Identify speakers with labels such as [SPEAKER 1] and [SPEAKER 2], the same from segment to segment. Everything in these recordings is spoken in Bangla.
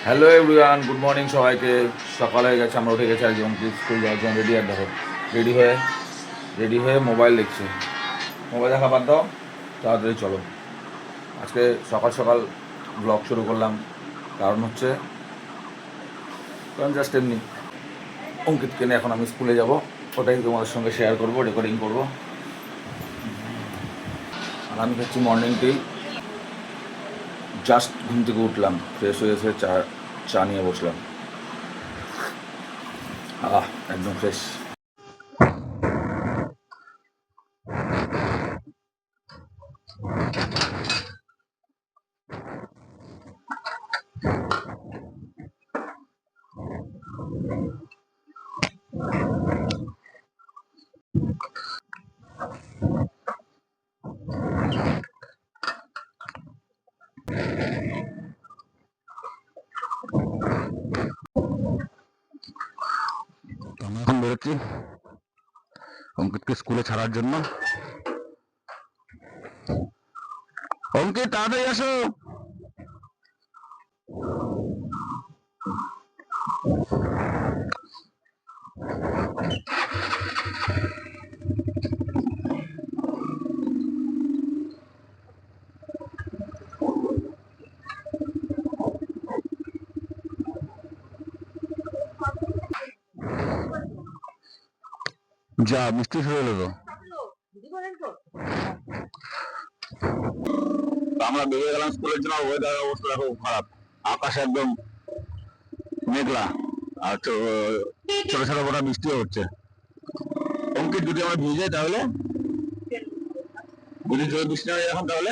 [SPEAKER 1] হ্যালো এভরিওয়ান, গুড মর্নিং সবাইকে। সকাল হয়ে গেছে, আমরা উঠে গেছি একজন স্কুল যাওয়ার জন্য রেডি। আর দেখো রেডি হয়ে মোবাইল দেখছে। মোবাইল দেখা বাদ দাও, তাড়াতাড়ি চলো। আজকে সকাল সকাল ব্লগ শুরু করলাম, কারণ জাস্ট এমনি অঙ্কিতকে নিয়ে এখন আমি স্কুলে যাব, ওটাই তোমাদের সঙ্গে শেয়ার করবো, রেকর্ডিং করবো। আর আমি খাচ্ছি মর্নিং টি। জাস্ট ঘুম থেকে উঠলাম, ফ্রেশ হয়ে এসে চা নিয়ে বসলাম। একদম ফ্রেশ। আমরা এখন বেরোচ্ছি অঙ্কিতকে স্কুলে ছাড়ার জন্য। অঙ্কিত, তাড়াতাড়ি আসো। যা বৃষ্টি শুরু হলো তো। আমরা বেরিয়ে গেলাম স্কুলের জন্য। ওয়েদার অবস্থা খুব খারাপ, আকাশ একদম মেঘলা, আর ছোট ছোট গোটা বৃষ্টিও হচ্ছে। অঙ্কিত, যদি আমরা ভিজে যাই তাহলে, যদি জোরে বৃষ্টি হয় এখন তাহলে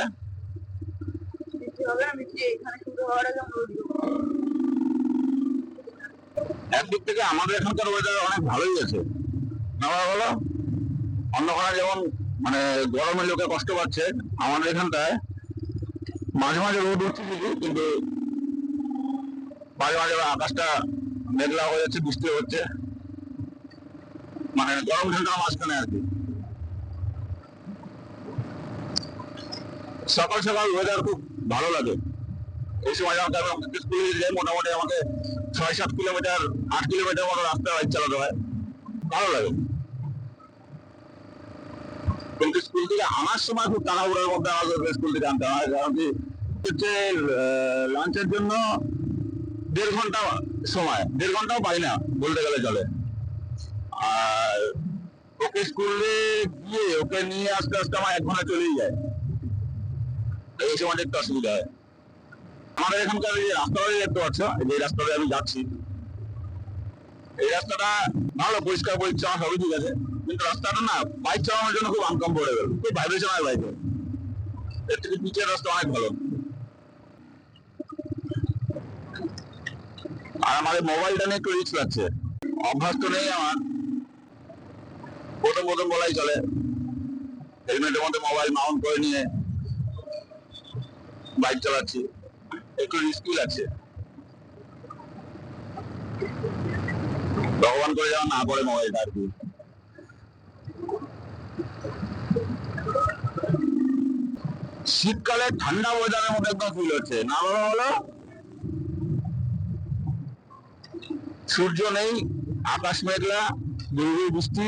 [SPEAKER 1] একদিক থেকে আমাদের এখানকার ওয়েদার অনেক ভালোই আছে, না বলো? অন্যখানে যেমন মানে গরমে লোকে কষ্ট পাচ্ছে, আমাদের এখানটায় মাঝে মাঝে রোদ উঠছে ঠিকই, কিন্তু মাঝে মাঝে আকাশটা মেঘলা হয়ে যাচ্ছে, বৃষ্টি হচ্ছে, মানে গরম ঠান্ডার মাঝখানে আর কি। সকাল সকাল ওয়েদার খুব ভালো লাগে। এই সময় যখন আমি স্কুলে যাই, মোটামুটি আমাকে 6-7 কিলোমিটার 8 কিলোমিটার মতো রাস্তা বাইক চালাতে হয়, ভালো লাগে। কিন্তু স্কুল থেকে আনার সময় খুব তাড়াহুড়োর মধ্যে আমাকে স্কুল থেকে আনতে হয়, কারণ কি হচ্ছে লাঞ্চের জন্য 1.5 ঘন্টা সময়, 1.5 ঘন্টাও পাই না বলতে গেলে চলে। আর ওকে স্কুলে গিয়ে ওকে নিয়ে আস্তে আস্তে আমার 1 ঘন্টা চলেই যায়, এই সময় একটু অসুবিধা হয়। আমাদের এখানকার যে রাস্তাটা দেখতে পাচ্ছ, যে রাস্তাতে আমি যাচ্ছি, এই রাস্তাটা ভালো, পরিষ্কার পরিচ্ছন্ন, সবই ঠিক আছে, কিন্তু রাস্তাটা না বাইক চালানোর জন্য খুব আনকমফোর্টেবল, খুব ভাইব্রেশন হয় বাইকে। এর থেকে পিচের রাস্তা অনেক ভালো। আর আমাদের মোবাইলটা নিয়ে একটু রিস্ক লাগছে, অভ্যাস তো নেই আমার, প্রথম প্রথম বলাই চলে। হেলমেটের মধ্যে মোবাইল মাউন্ট করে নিয়ে বাইক চালাচ্ছি, একটু রিস্কি লাগছে। ভগবান করে যেমন না পড়ে মোবাইলটা আর কি। শীতকালে ঠান্ডা ওয়েদারের মধ্যে একদম ফিল হচ্ছে, না বাবা বলো? সূর্য নেই, আকাশ মেঘলা, গুড়ি বৃষ্টি,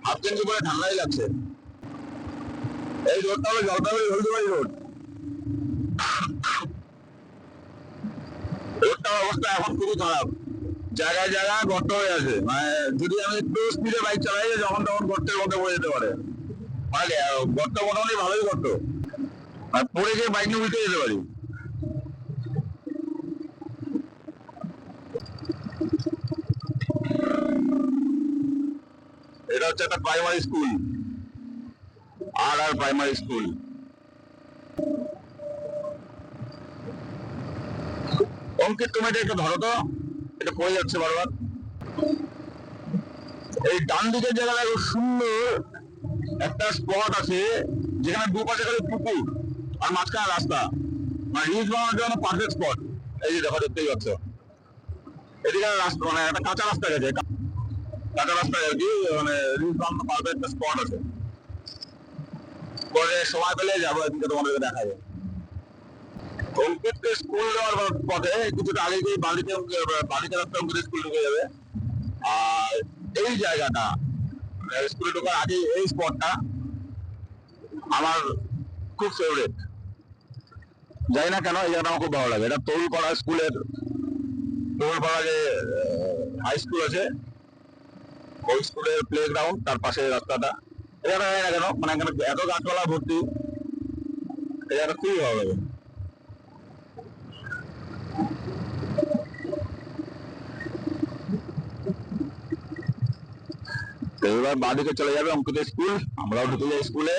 [SPEAKER 1] হাফ গেঞ্জি পরে ঠান্ডাই লাগছে। এই রোডটা হলো জলপাইগুড়ি হলদিবাড়ি রোড। রোডটার অবস্থা এখন খুবই খারাপ, জায়গায় জায়গায় গর্ত হয়ে আছে, মানে যদি আমি একটু স্পিডে বাইক চালাই যখন তখন গর্তের মধ্যে পড়ে যেতে পারে, মানে গর্ত মোটামুটি ভালোই গর্ত, আর পড়ে গিয়ে বাইক নিয়ে উল্টে যেতে পারি। এটা হচ্ছে একটা প্রাইমারি স্কুল, আর প্রাইমারি স্কুল। অঙ্কিত, তুমি এটা একটু ধরো তো, এটা পড়ে যাচ্ছে বারবার। এই ডান দিকের জায়গায় খুব সুন্দর একটা স্পট আছে, যেখানে দুপাশে খালি পুকুর আর মাঝখানে রাস্তা, মানে রিলস বানানোর জন্য পারফেক্ট স্পট। এই যে দেখো, দেখতেই পাচ্ছ, এদিকে রাস্তা মানে একটা কাঁচা রাস্তা গেছে, কাঁচা রাস্তায় আর কি, মানে রিলস বানানোর পারফেক্ট একটা স্পট আছে। পরে সময় পেলে যাবো, এদিকে তোমাদেরকে দেখাবো। অঙ্কিতকে স্কুল যাওয়ার পথে কিছুটা আগে গিয়ে বাড়িতে রাস্তা অঙ্কিত স্কুল ঢুকে যাবে। আর এই জায়গাটা স্কুলে ঢোকার আগে এই স্পটটা আমার খুব ফেভারিট। জানি না কেন এই জায়গাটা আমার খুব ভালো লাগে। এটা তরুলপাড়া স্কুলের, তরুলপাড়া যে হাই স্কুল আছে ওই স্কুলের প্লে গ্রাউন্ড, তার পাশে রাস্তাটা। এই জায়গাটা জানি না কেন, মানে এখানে এত গাছপালা ভর্তি, এই জায়গাটা খুবই ভালো লাগে। তো এবার বাঁদিকে চলে যাবে অঙ্কিত স্কুল, আমরাও ঢুকে যাই স্কুলে।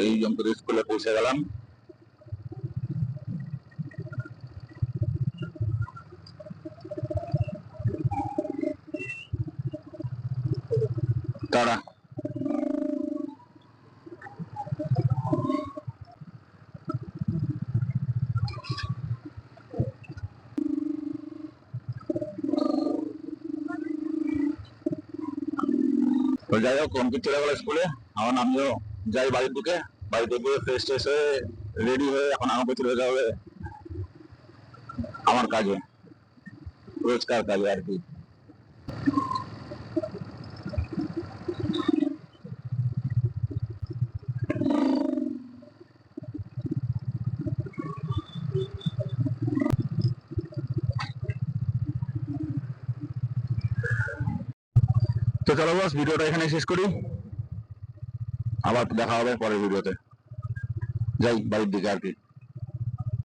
[SPEAKER 1] এই অঙ্কিত স্কুলে পৌঁছে গেলাম। তারা তো যাই হোক, অঙ্কিত চলে গেল স্কুলে। আমার আমিও যাই বাড়ির দিকে। বাড়িতে গিয়ে ফ্রেশ ট্রেশ হয়ে রেডি হয়ে এখন আমাকে চলে যেতে হবে আমার কাজে, রোজকার কাজে আর কি। তো চলো বস, ভিডিওটা এখানে শেষ করি, আবার দেখা হবে পরের ভিডিওতে। যাই বাড়ির দিকে আর কি।